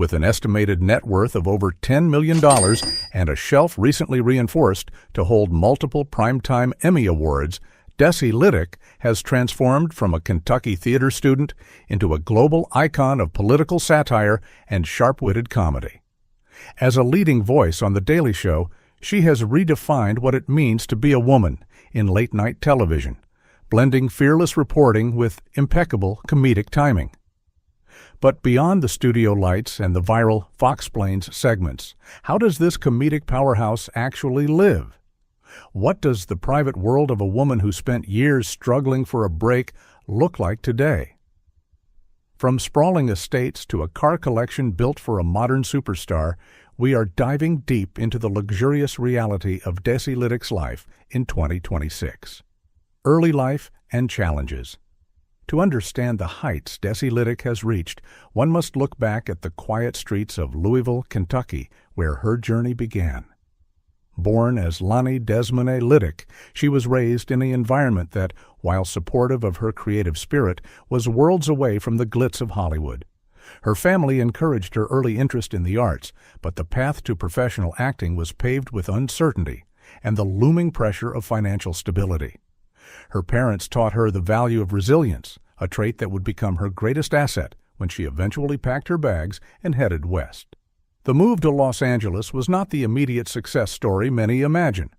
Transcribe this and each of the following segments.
With an estimated net worth of over $10 million and a shelf recently reinforced to hold multiple Primetime Emmy Awards, Desi Lydic has transformed from a Kentucky theater student into a global icon of political satire and sharp-witted comedy. As a leading voice on The Daily Show, she has redefined what it means to be a woman in late-night television, blending fearless reporting with impeccable comedic timing. But beyond the studio lights and the viral Foxplains segments, how does this comedic powerhouse actually live? What does the private world of a woman who spent years struggling for a break look like today? From sprawling estates to a car collection built for a modern superstar, we are diving deep into the luxurious reality of Desi Lydic's life in 2026. Early life and challenges. To understand the heights Desi Lydic has reached, one must look back at the quiet streets of Louisville, Kentucky, where her journey began. Born as Lonnie Desmone Lydic, she was raised in an environment that, while supportive of her creative spirit, was worlds away from the glitz of Hollywood. Her family encouraged her early interest in the arts, but the path to professional acting was paved with uncertainty and the looming pressure of financial stability. Her parents taught her the value of resilience, a trait that would become her greatest asset when she eventually packed her bags and headed west. The move to Los Angeles was not the immediate success story many imagine.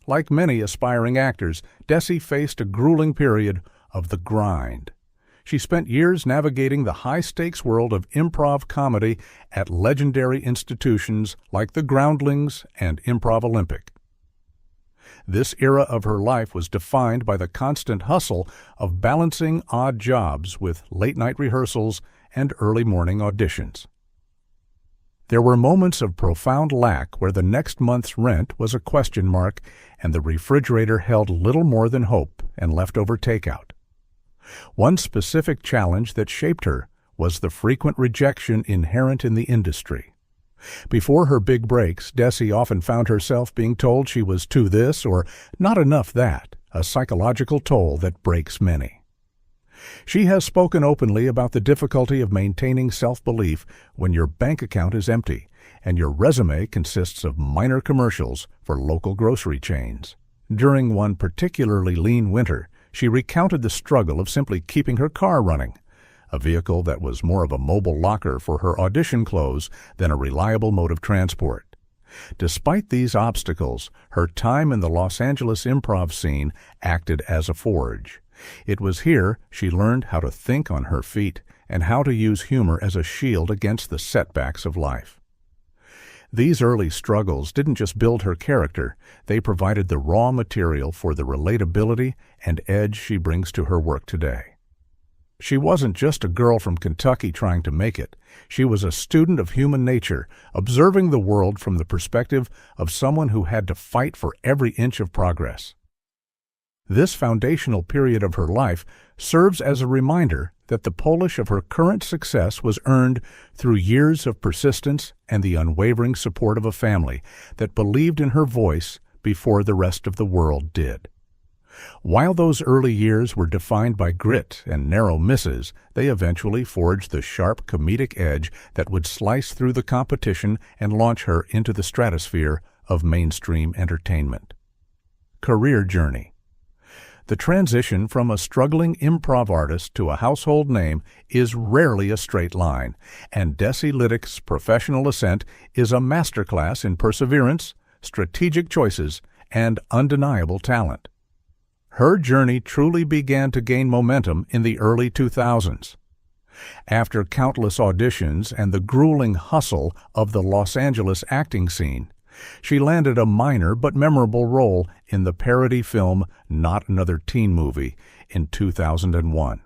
Like many aspiring actors, Desi faced a grueling period of the grind. She spent years navigating the high-stakes world of improv comedy at legendary institutions like the Groundlings and Improv Olympic. This era of her life was defined by the constant hustle of balancing odd jobs with late-night rehearsals and early morning auditions. There were moments of profound lack where the next month's rent was a question mark and the refrigerator held little more than hope and leftover takeout. One specific challenge that shaped her was the frequent rejection inherent in the industry. Before her big breaks, Desi often found herself being told she was too this or not enough that, a psychological toll that breaks many. She has spoken openly about the difficulty of maintaining self-belief when your bank account is empty and your resume consists of minor commercials for local grocery chains. During one particularly lean winter, she recounted the struggle of simply keeping her car running, a vehicle that was more of a mobile locker for her audition clothes than a reliable mode of transport. Despite these obstacles, her time in the Los Angeles improv scene acted as a forge. It was here she learned how to think on her feet and how to use humor as a shield against the setbacks of life. These early struggles didn't just build her character, they provided the raw material for the relatability and edge she brings to her work today. She wasn't just a girl from Kentucky trying to make it. She was a student of human nature, observing the world from the perspective of someone who had to fight for every inch of progress. This foundational period of her life serves as a reminder that the polish of her current success was earned through years of persistence and the unwavering support of a family that believed in her voice before the rest of the world did. While those early years were defined by grit and narrow misses, they eventually forged the sharp comedic edge that would slice through the competition and launch her into the stratosphere of mainstream entertainment. Career journey. The transition from a struggling improv artist to a household name is rarely a straight line, and Desi Lydic's professional ascent is a masterclass in perseverance, strategic choices, and undeniable talent. Her journey truly began to gain momentum in the early 2000s. After countless auditions and the grueling hustle of the Los Angeles acting scene, she landed a minor but memorable role in the parody film Not Another Teen Movie in 2001.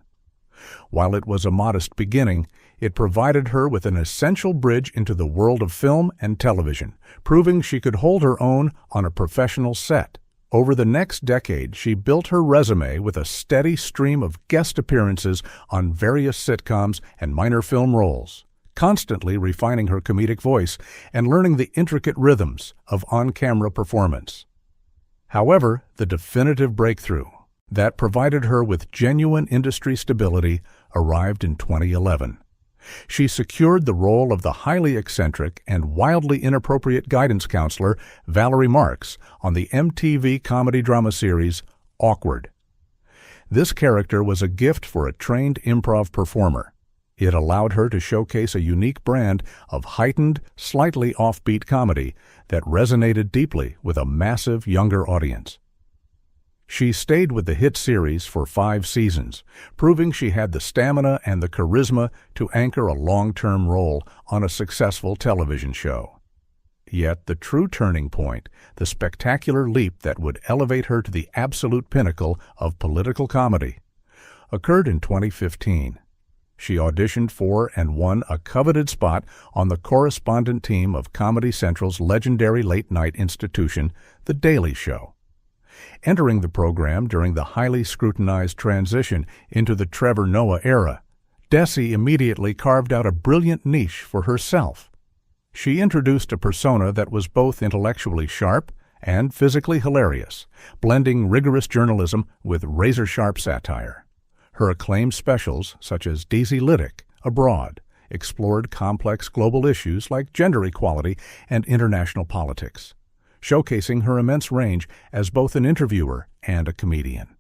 While it was a modest beginning, it provided her with an essential bridge into the world of film and television, proving she could hold her own on a professional set. Over the next decade, she built her resume with a steady stream of guest appearances on various sitcoms and minor film roles, constantly refining her comedic voice and learning the intricate rhythms of on-camera performance. However, the definitive breakthrough that provided her with genuine industry stability arrived in 2011. She secured the role of the highly eccentric and wildly inappropriate guidance counselor Valerie Marks on the MTV comedy drama series Awkward. This character was a gift for a trained improv performer. It allowed her to showcase a unique brand of heightened, slightly offbeat comedy that resonated deeply with a massive younger audience. She stayed with the hit series for 5 seasons, proving she had the stamina and the charisma to anchor a long-term role on a successful television show. Yet the true turning point, the spectacular leap that would elevate her to the absolute pinnacle of political comedy, occurred in 2015. She auditioned for and won a coveted spot on the correspondent team of Comedy Central's legendary late-night institution, The Daily Show. Entering the program during the highly scrutinized transition into the Trevor Noah era, Desi immediately carved out a brilliant niche for herself. She introduced a persona that was both intellectually sharp and physically hilarious, blending rigorous journalism with razor-sharp satire. Her acclaimed specials, such as Desi Lydic, Abroad, explored complex global issues like gender equality and international politics, showcasing her immense range as both an interviewer and a comedian.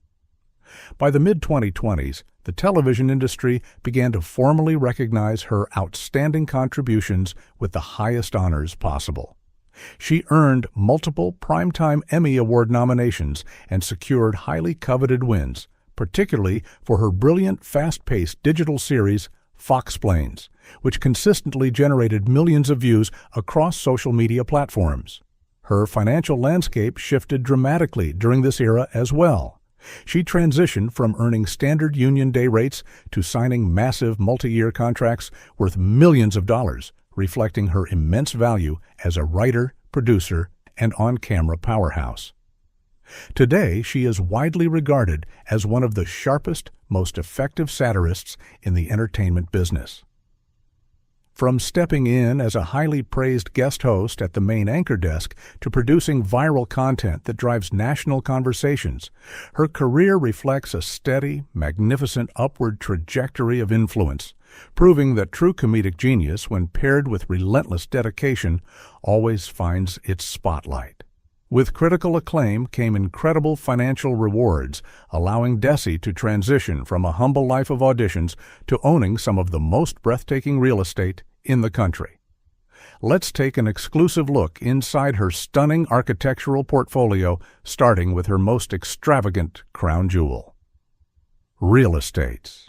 By the mid-2020s, the television industry began to formally recognize her outstanding contributions with the highest honors possible. She earned multiple Primetime Emmy Award nominations and secured highly coveted wins, particularly for her brilliant, fast-paced digital series, Foxplains, which consistently generated millions of views across social media platforms. Her financial landscape shifted dramatically during this era as well. She transitioned from earning standard union day rates to signing massive multi-year contracts worth millions of dollars, reflecting her immense value as a writer, producer, and on-camera powerhouse. Today, she is widely regarded as one of the sharpest, most effective satirists in the entertainment business. From stepping in as a highly praised guest host at the main anchor desk to producing viral content that drives national conversations, her career reflects a steady, magnificent upward trajectory of influence, proving that true comedic genius, when paired with relentless dedication, always finds its spotlight. With critical acclaim came incredible financial rewards, allowing Desi to transition from a humble life of auditions to owning some of the most breathtaking real estate in the country. Let's take an exclusive look inside her stunning architectural portfolio, starting with her most extravagant crown jewel. Real estates.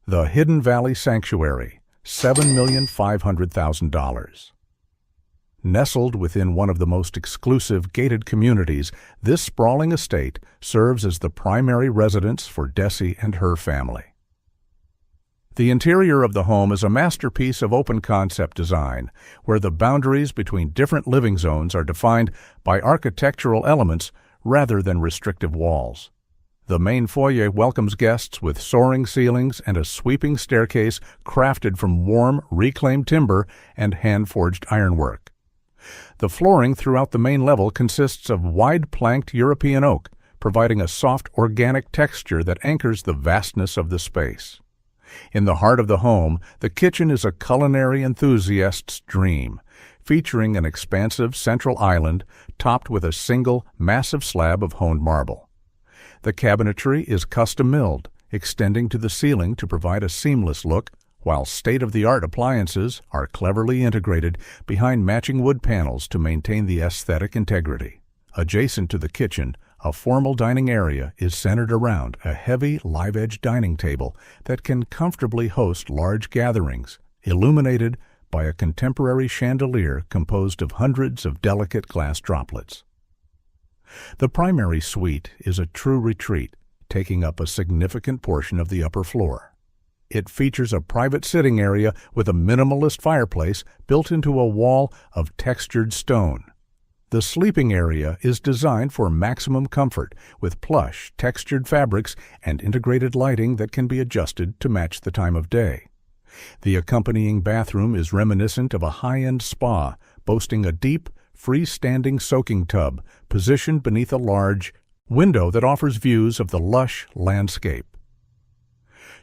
The Hidden Valley Sanctuary, $7,500,000. Nestled within one of the most exclusive gated communities, this sprawling estate serves as the primary residence for Desi and her family. The interior of the home is a masterpiece of open-concept design, where the boundaries between different living zones are defined by architectural elements rather than restrictive walls. The main foyer welcomes guests with soaring ceilings and a sweeping staircase crafted from warm, reclaimed timber and hand-forged ironwork. The flooring throughout the main level consists of wide-planked European oak, providing a soft, organic texture that anchors the vastness of the space. In the heart of the home, the kitchen is a culinary enthusiast's dream, featuring an expansive central island topped with a single, massive slab of honed marble. The cabinetry is custom-milled, extending to the ceiling to provide a seamless look, while state-of-the-art appliances are cleverly integrated behind matching wood panels to maintain the aesthetic integrity. Adjacent to the kitchen, a formal dining area is centered around a heavy, live-edge dining table that can comfortably host large gatherings, illuminated by a contemporary chandelier composed of hundreds of delicate glass droplets. The primary suite is a true retreat, taking up a significant portion of the upper floor. It features a private sitting area with a minimalist fireplace built into a wall of textured stone. The sleeping area is designed for maximum comfort, with plush, textured fabrics and integrated lighting that can be adjusted to match the time of day. The accompanying bathroom is reminiscent of a high-end spa, boasting a deep, freestanding soaking tub positioned beneath a large window that offers views of the lush landscape.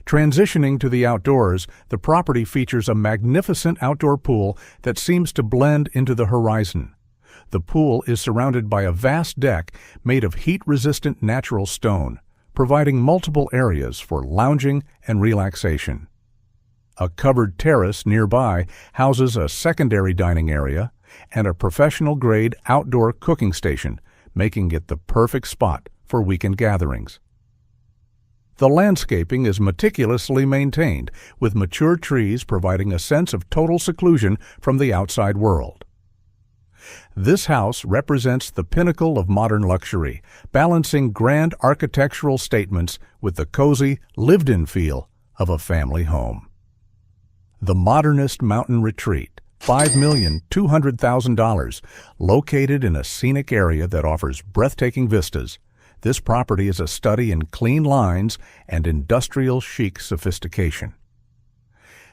Transitioning to the outdoors, the property features a magnificent outdoor pool that seems to blend into the horizon. The pool is surrounded by a vast deck made of heat-resistant natural stone, providing multiple areas for lounging and relaxation. A covered terrace nearby houses a secondary dining area and a professional-grade outdoor cooking station, making it the perfect spot for weekend gatherings. The landscaping is meticulously maintained, with mature trees providing a sense of total seclusion from the outside world. This house represents the pinnacle of modern luxury, balancing grand architectural statements with the cozy, lived-in feel of a family home. The Modernist Mountain Retreat, $5,200,000, located in a scenic area that offers breathtaking vistas. This property is a study in clean lines and industrial chic sophistication.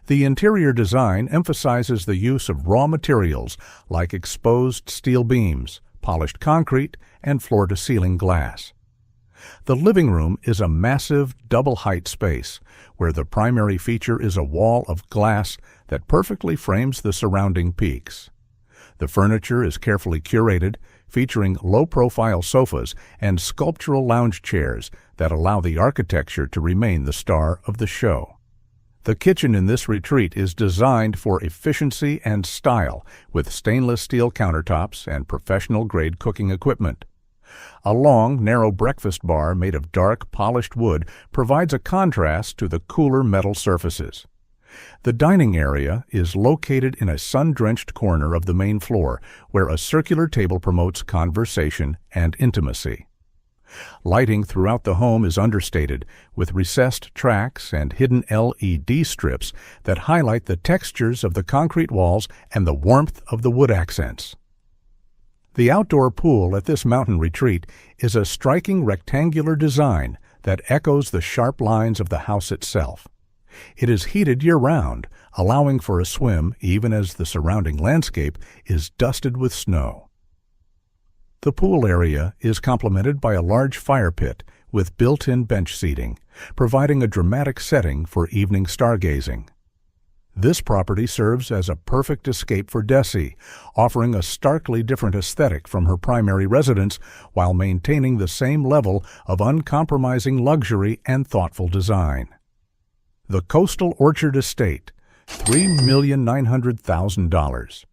The interior design emphasizes the use of raw materials like exposed steel beams, polished concrete, and floor-to-ceiling glass. The living room is a massive double-height space where the primary feature is a wall of glass that perfectly frames the surrounding peaks. The furniture is carefully curated, featuring low-profile sofas and sculptural lounge chairs that allow the architecture to remain the star of the show. The kitchen in this retreat is designed for efficiency and style, with stainless steel countertops and professional-grade cooking equipment. A long, narrow breakfast bar made of dark, polished wood provides a contrast to the cooler metal surfaces. The dining area is located in a sun-drenched corner of the main floor, where a circular table promotes conversation and intimacy. Lighting throughout the home is understated, with recessed tracks and hidden LED strips that highlight the textures of the concrete walls and the warmth of the wood accents. The outdoor pool at this mountain retreat is a striking rectangular design that echoes the sharp lines of the house itself. It is heated year-round, allowing for a swim even as the surrounding landscape is dusted with snow. The pool area is complemented by a large fire pit with built-in bench seating, providing a dramatic setting for evening stargazing. This property serves as a perfect escape for Desi, offering a starkly different aesthetic from her primary residence while maintaining the same level of uncompromising luxury and thoughtful design. The Coastal Orchard Estate, $3,900,000.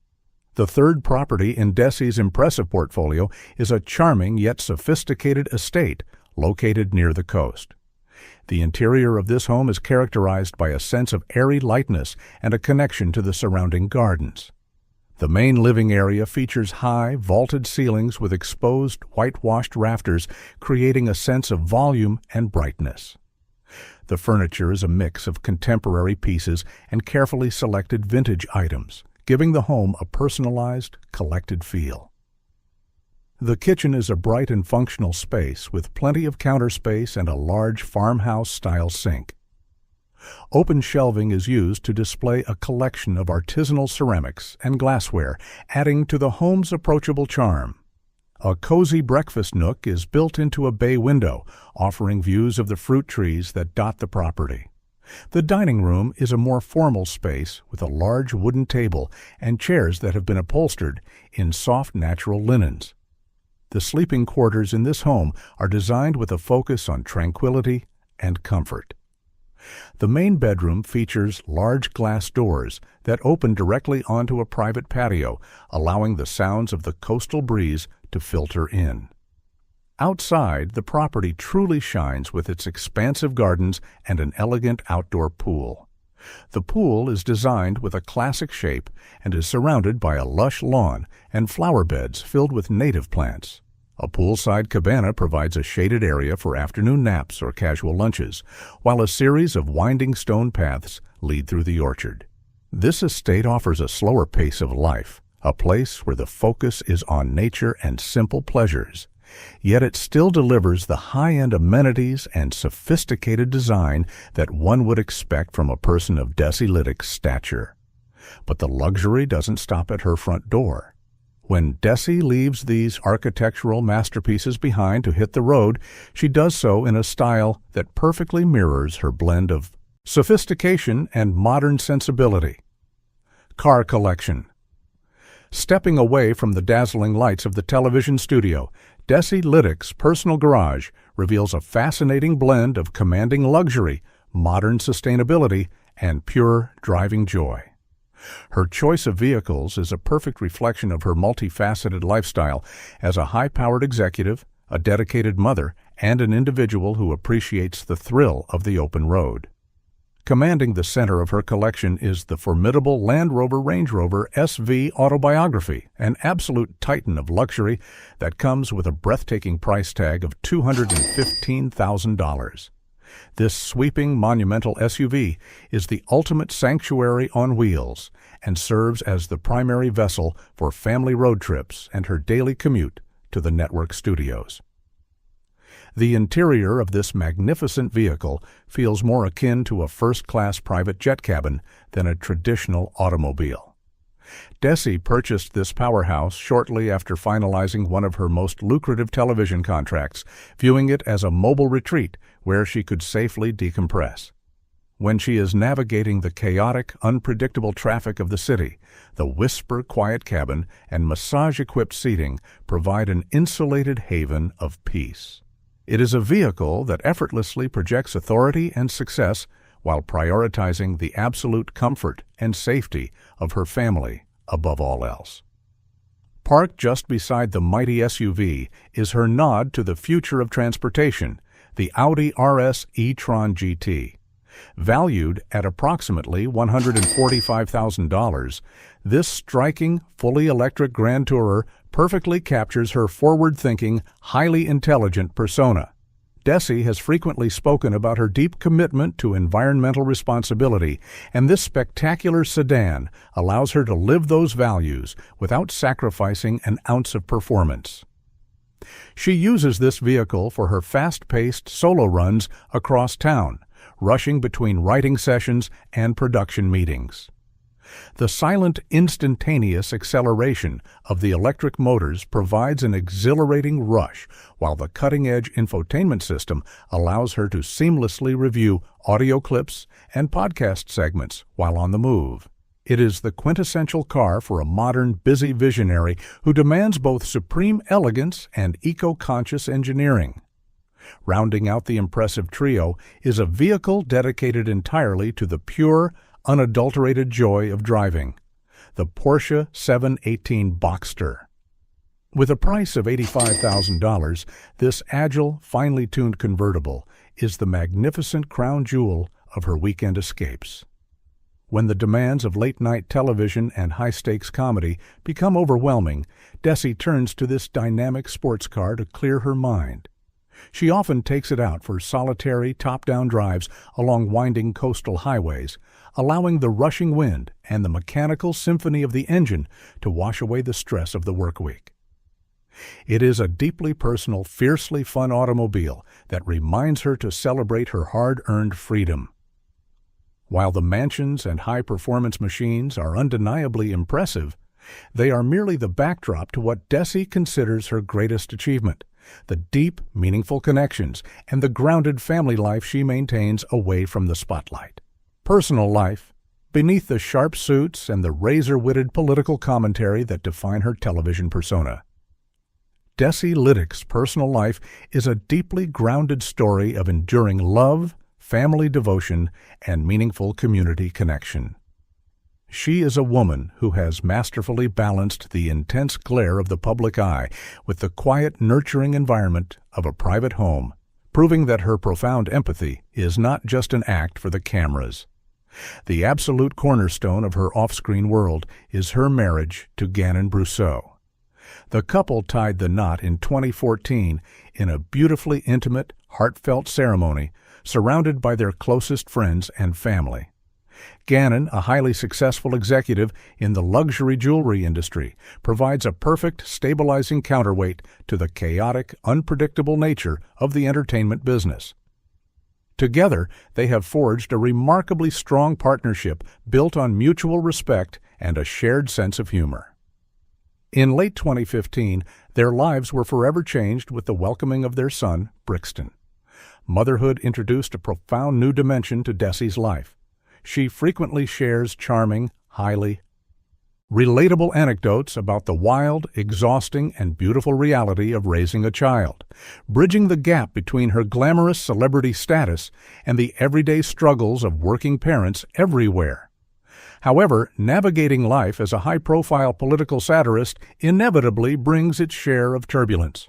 The third property in Desi's impressive portfolio is a charming yet sophisticated estate located near the coast. The interior of this home is characterized by a sense of airy lightness and a connection to the surrounding gardens. The main living area features high, vaulted ceilings with exposed, whitewashed rafters, creating a sense of volume and brightness. The furniture is a mix of contemporary pieces and carefully selected vintage items, giving the home a personalized, collected feel. The kitchen is a bright and functional space with plenty of counter space and a large farmhouse-style sink. Open shelving is used to display a collection of artisanal ceramics and glassware, adding to the home's approachable charm. A cozy breakfast nook is built into a bay window, offering views of the fruit trees that dot the property. The dining room is a more formal space with a large wooden table and chairs that have been upholstered in soft natural linens. The sleeping quarters in this home are designed with a focus on tranquility and comfort. The main bedroom features large glass doors that open directly onto a private patio, allowing the sounds of the coastal breeze to filter in. Outside, the property truly shines with its expansive gardens and an elegant outdoor pool. The pool is designed with a classic shape and is surrounded by a lush lawn and flower beds filled with native plants. A poolside cabana provides a shaded area for afternoon naps or casual lunches, while a series of winding stone paths lead through the orchard. This estate offers a slower pace of life, a place where the focus is on nature and simple pleasures. Yet it still delivers the high-end amenities and sophisticated design that one would expect from a person of Desi Lydic's stature. But the luxury doesn't stop at her front door. When Desi leaves these architectural masterpieces behind to hit the road, she does so in a style that perfectly mirrors her blend of Sophistication and modern sensibility. Car collection. Stepping away from the dazzling lights of the television studio, Desi Lydic's personal garage reveals a fascinating blend of commanding luxury, modern sustainability, and pure driving joy. Her choice of vehicles is a perfect reflection of her multifaceted lifestyle as a high-powered executive, a dedicated mother, and an individual who appreciates the thrill of the open road. Commanding the center of her collection is the formidable Land Rover Range Rover SV Autobiography, an absolute titan of luxury that comes with a breathtaking price tag of $215,000. This sweeping, monumental SUV is the ultimate sanctuary on wheels and serves as the primary vessel for family road trips and her daily commute to the network studios. The interior of this magnificent vehicle feels more akin to a first-class private jet cabin than a traditional automobile. Desi purchased this powerhouse shortly after finalizing one of her most lucrative television contracts, viewing it as a mobile retreat where she could safely decompress. When she is navigating the chaotic, unpredictable traffic of the city, the whisper-quiet cabin and massage-equipped seating provide an insulated haven of peace. It is a vehicle that effortlessly projects authority and success while prioritizing the absolute comfort and safety of her family above all else. Parked just beside the mighty SUV is her nod to the future of transportation, the Audi RS e-tron GT. Valued at approximately $145,000, this striking, fully electric Grand Tourer perfectly captures her forward-thinking, highly intelligent persona. Desi has frequently spoken about her deep commitment to environmental responsibility, and this spectacular sedan allows her to live those values without sacrificing an ounce of performance. She uses this vehicle for her fast-paced solo runs across town, rushing between writing sessions and production meetings. The silent, instantaneous acceleration of the electric motors provides an exhilarating rush, while the cutting-edge infotainment system allows her to seamlessly review audio clips and podcast segments while on the move. It is the quintessential car for a modern, busy visionary who demands both supreme elegance and eco-conscious engineering. Rounding out the impressive trio is a vehicle dedicated entirely to the pure, unadulterated joy of driving, the Porsche 718 Boxster. With a price of $85,000, this agile, finely tuned convertible is the magnificent crown jewel of her weekend escapes. When the demands of late-night television and high-stakes comedy become overwhelming, Desi turns to this dynamic sports car to clear her mind. She often takes it out for solitary, top-down drives along winding coastal highways, allowing the rushing wind and the mechanical symphony of the engine to wash away the stress of the work week. It is a deeply personal, fiercely fun automobile that reminds her to celebrate her hard-earned freedom. While the mansions and high-performance machines are undeniably impressive, they are merely the backdrop to what Desi considers her greatest achievement: the deep, meaningful connections and the grounded family life she maintains away from the spotlight. Personal life, beneath the sharp suits and the razor-witted political commentary that define her television persona. Desi Lydic's personal life is a deeply grounded story of enduring love, family devotion, and meaningful community connection. She is a woman who has masterfully balanced the intense glare of the public eye with the quiet, nurturing environment of a private home, proving that her profound empathy is not just an act for the cameras. The absolute cornerstone of her off-screen world is her marriage to Gannon Brousseau. The couple tied the knot in 2014 in a beautifully intimate, heartfelt ceremony surrounded by their closest friends and family. Gannon, a highly successful executive in the luxury jewelry industry, provides a perfect, stabilizing counterweight to the chaotic, unpredictable nature of the entertainment business. Together, they have forged a remarkably strong partnership built on mutual respect and a shared sense of humor. In late 2015, their lives were forever changed with the welcoming of their son, Brixton. motherhood introduced a profound new dimension to Desi's life. She frequently shares charming, highly relatable anecdotes about the wild, exhausting, and beautiful reality of raising a child, bridging the gap between her glamorous celebrity status and the everyday struggles of working parents everywhere. However, navigating life as a high-profile political satirist inevitably brings its share of turbulence.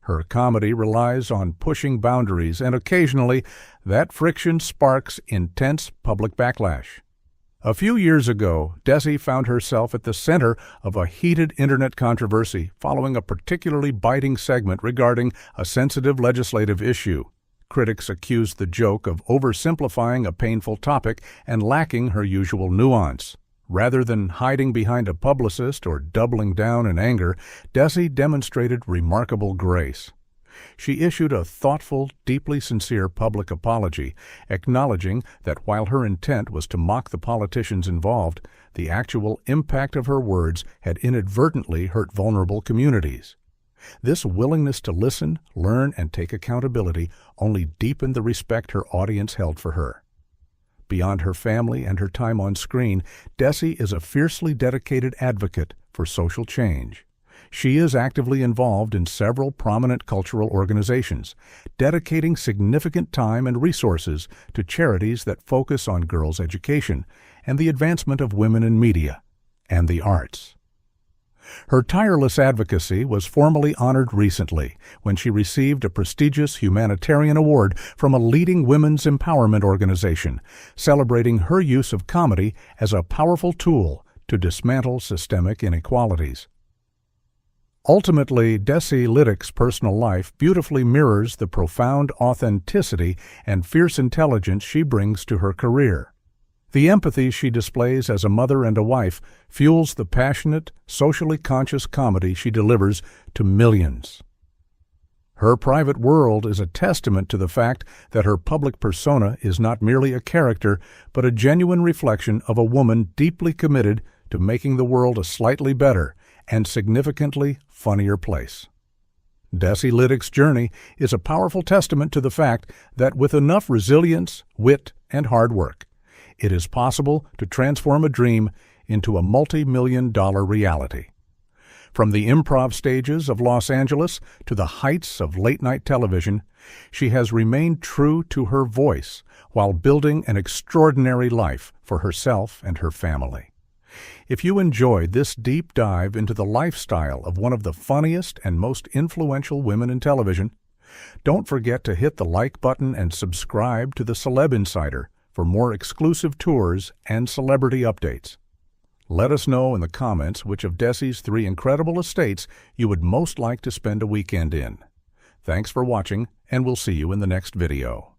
Her comedy relies on pushing boundaries, and occasionally that friction sparks intense public backlash. A few years ago, Desi found herself at the center of a heated internet controversy following a particularly biting segment regarding a sensitive legislative issue. Critics accused the joke of oversimplifying a painful topic and lacking her usual nuance. Rather than hiding behind a publicist or doubling down in anger, Desi demonstrated remarkable grace. She issued a thoughtful, deeply sincere public apology, acknowledging that while her intent was to mock the politicians involved, the actual impact of her words had inadvertently hurt vulnerable communities. This willingness to listen, learn, and take accountability only deepened the respect her audience held for her. Beyond her family and her time on screen, Desi is a fiercely dedicated advocate for social change. She is actively involved in several prominent cultural organizations, dedicating significant time and resources to charities that focus on girls' education and the advancement of women in media and the arts. Her tireless advocacy was formally honored recently when she received a prestigious humanitarian award from a leading women's empowerment organization, celebrating her use of comedy as a powerful tool to dismantle systemic inequalities. Ultimately, Desi Lydic's personal life beautifully mirrors the profound authenticity and fierce intelligence she brings to her career. The empathy she displays as a mother and a wife fuels the passionate, socially conscious comedy she delivers to millions. Her private world is a testament to the fact that her public persona is not merely a character, but a genuine reflection of a woman deeply committed to making the world a slightly better and significantly funnier place. Desi Lydic's journey is a powerful testament to the fact that with enough resilience, wit, and hard work, it is possible to transform a dream into a multi-million-dollar reality. From the improv stages of Los Angeles to the heights of late-night television, she has remained true to her voice while building an extraordinary life for herself and her family. If you enjoyed this deep dive into the lifestyle of one of the funniest and most influential women in television, don't forget to hit the like button and subscribe to the Celeb Insider for more exclusive tours and celebrity updates. Let us know in the comments which of Desi's 3 incredible estates you would most like to spend a weekend in. Thanks for watching, and we'll see you in the next video.